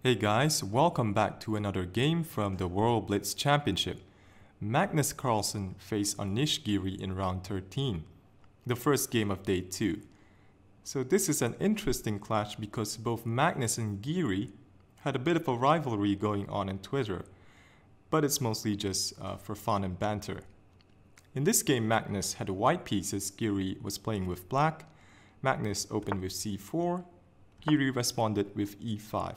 Hey guys, welcome back to another game from the World Blitz Championship. Magnus Carlsen faced Anish Giri in round 13, the first game of day 2. So this is an interesting clash because both Magnus and Giri had a bit of a rivalry going on Twitter, but it's mostly just for fun and banter. In this game, Magnus had white pieces, Giri was playing with black. Magnus opened with c4, Giri responded with e5.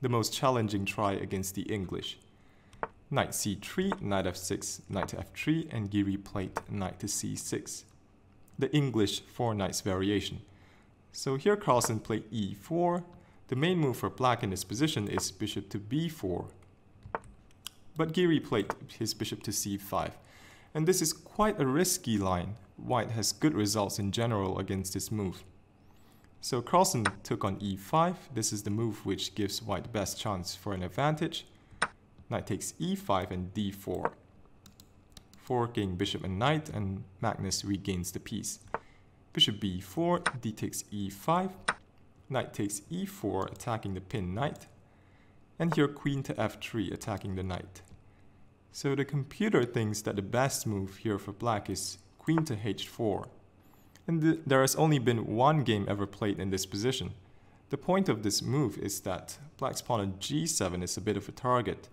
The most challenging try against the English. Knight c3, knight f6, knight to f3, and Giri played knight to c6. The English 4 knights variation. So here Carlsen played e4. The main move for black in this position is bishop to b4. But Giri played his bishop to c5. And this is quite a risky line. White has good results in general against this move. So Carlsen took on e5. This is the move which gives white the best chance for an advantage. Knight takes e5 and d4. Forking bishop and knight, and Magnus regains the piece. Bishop b4, d takes e5. Knight takes e4, attacking the pinned knight. And here queen to f3, attacking the knight. So the computer thinks that the best move here for black is queen to h4. And there has only been one game ever played in this position. The point of this move is that black's pawn on g7 is a bit of a target,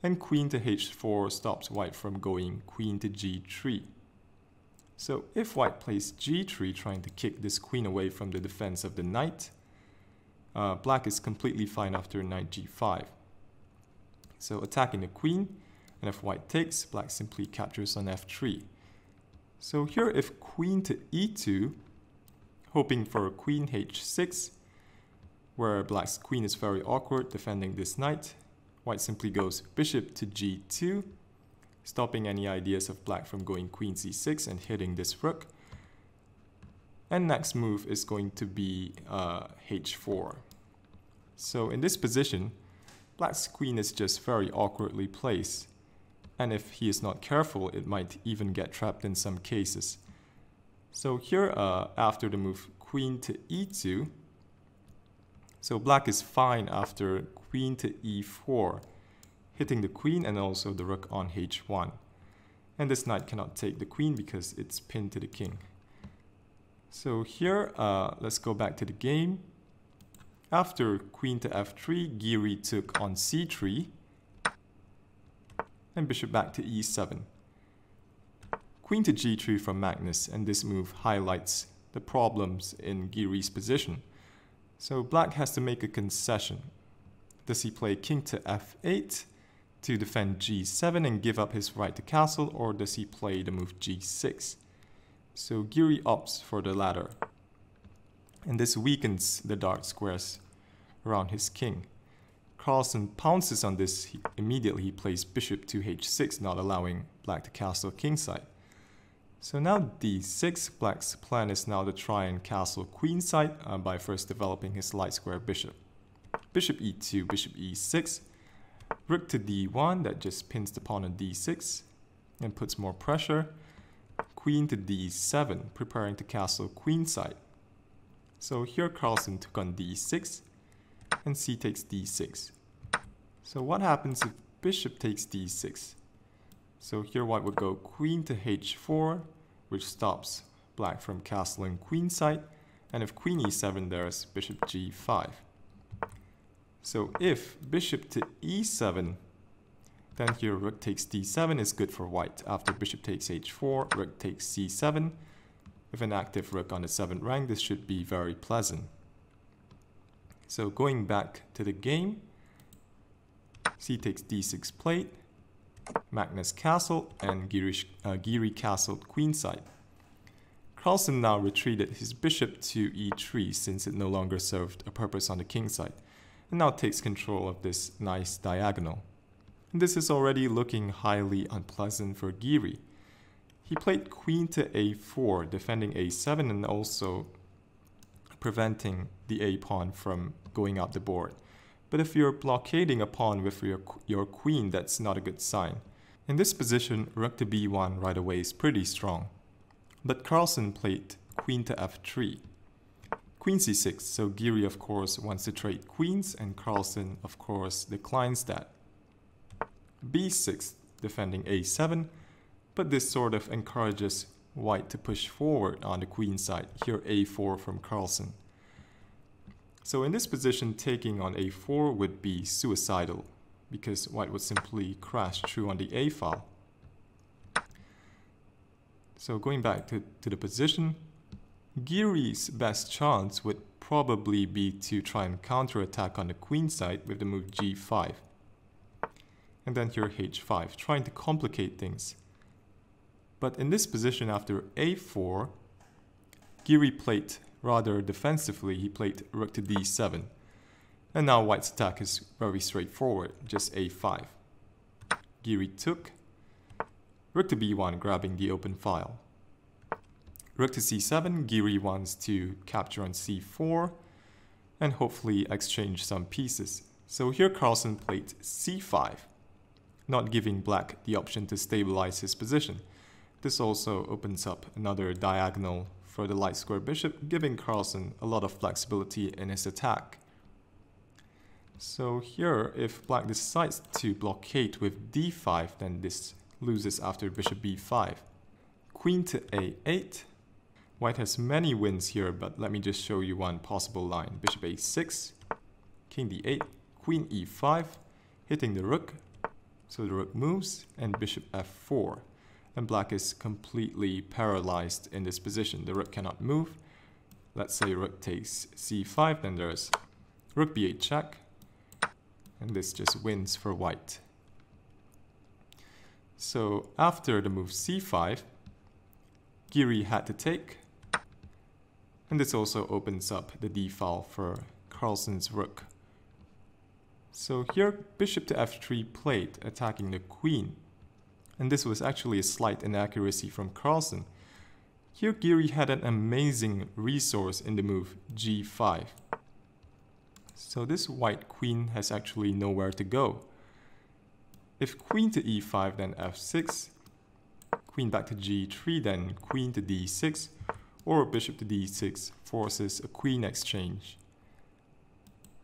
and queen to h4 stops white from going queen to g3. So if white plays g3 trying to kick this queen away from the defense of the knight, black is completely fine after knight g5. So attacking the queen, and if white takes, black simply captures on f3. So here if queen to e2, hoping for queen h6, where black's queen is very awkward defending this knight, white simply goes bishop to g2, stopping any ideas of black from going queen c6 and hitting this rook. And next move is going to be h4. So in this position, black's queen is just very awkwardly placed. And if he is not careful, it might even get trapped in some cases. So here, after the move queen to e2, so black is fine after queen to e4, hitting the queen and also the rook on h1. And this knight cannot take the queen because it's pinned to the king. So here, let's go back to the game. After queen to f3, Giri took on c3. And bishop back to e7. Queen to g3 from Magnus, and this move highlights the problems in Giri's position. So black has to make a concession. Does he play king to f8 to defend g7 and give up his right to castle, or does he play the move g6? So Giri opts for the latter. And this weakens the dark squares around his king. Carlsen pounces on this. Immediately he plays bishop to h6, not allowing black to castle kingside. So now d6, black's plan is now to try and castle queenside by first developing his light square bishop. Bishop e2, bishop e6, rook to d1, that just pins the pawn on d6 and puts more pressure. Queen to d7, preparing to castle queenside. So here Carlsen took on d6, and c takes d6. So what happens if bishop takes d6? So here white would go queen to h4, which stops black from castling queenside, and if queen e7, there's bishop g5. So if bishop to e7, then here rook takes d7 is good for white. After bishop takes h4, rook takes c7. With an active rook on the 7th rank, this should be very pleasant. So going back to the game, c takes d6 plate, Magnus castle, and Giri castled queenside. Carlsen now retreated his bishop to e3 since it no longer served a purpose on the kingside, and now takes control of this nice diagonal. And this is already looking highly unpleasant for Giri. He played queen to a4, defending a7 and also preventing the a-pawn from going out the board. But if you're blockading a pawn with your queen, that's not a good sign. In this position, rook to b1 right away is pretty strong. But Carlsen played queen to f3. Queen c6, so Giri of course wants to trade queens and Carlsen of course declines that. b6, defending a7, but this sort of encourages white to push forward on the queen side. Here a4 from Carlsen. So in this position, taking on a4 would be suicidal because white would simply crash through on the a file. So going back to the position, Giri's best chance would probably be to try and counterattack on the queen side with the move g5. And then here h5, trying to complicate things. But in this position after a4, Giri played rather defensively, he played rook to d7. And now white's attack is very straightforward, just a5. Giri took, rook to b1, grabbing the open file. Rook to c7, Giri wants to capture on c4 and hopefully exchange some pieces. So here Carlsen played c5, not giving black the option to stabilize his position. This also opens up another diagonal for the light square bishop, giving Carlsen a lot of flexibility in his attack. So here, if black decides to blockade with d5, then this loses after bishop b5. Queen to a8. White has many wins here, but let me just show you one possible line. Bishop a6, king d8, queen e5, hitting the rook. So the rook moves, and bishop f4. And black is completely paralyzed in this position. The rook cannot move. Let's say rook takes c5, then there's rook b8 check. And this just wins for white. So after the move c5, Giri had to take. And this also opens up the d file for Carlsen's rook. So here bishop to f3 played, attacking the queen. And this was actually a slight inaccuracy from Carlsen. Here Giri had an amazing resource in the move g5. So this white queen has actually nowhere to go. If queen to e5, then f6, queen back to g3, then queen to d6, or bishop to d6 forces a queen exchange.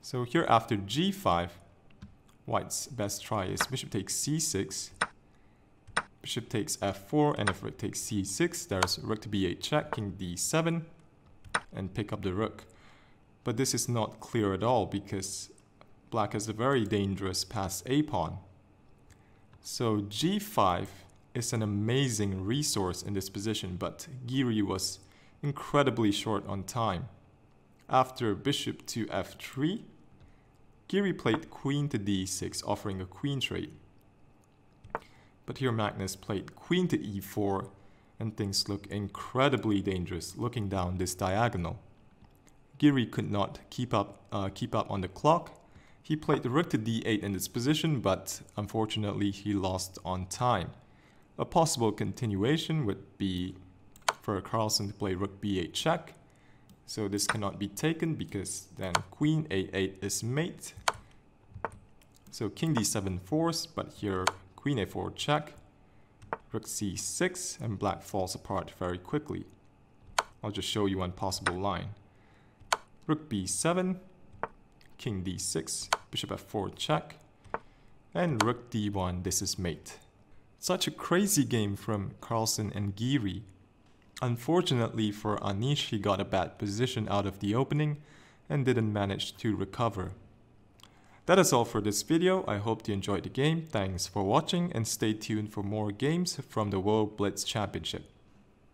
So here after g5, white's best try is bishop takes c6, bishop takes f4, and if rook takes c6, there's rook to b8 check, king d7, and pick up the rook. But this is not clear at all because black has a very dangerous pass a pawn. So g5 is an amazing resource in this position, but Giri was incredibly short on time. After bishop to f3, Giri played queen to d6, offering a queen trade. But here Magnus played queen to e4, and things look incredibly dangerous looking down this diagonal. Giri could not keep up on the clock. He played rook to d8 in this position, but unfortunately he lost on time. A possible continuation would be for Carlsen to play rook b8 check. So this cannot be taken because then queen a8 is mate. So king d7 force, but here queen a4 check, rook c6, and black falls apart very quickly. I'll just show you one possible line. Rook b7, king d6, bishop f4 check, and rook d1, this is mate. Such a crazy game from Carlsen and Giri. Unfortunately for Anish, he got a bad position out of the opening and didn't manage to recover. That is all for this video. I hope you enjoyed the game. Thanks for watching and stay tuned for more games from the World Blitz Championship.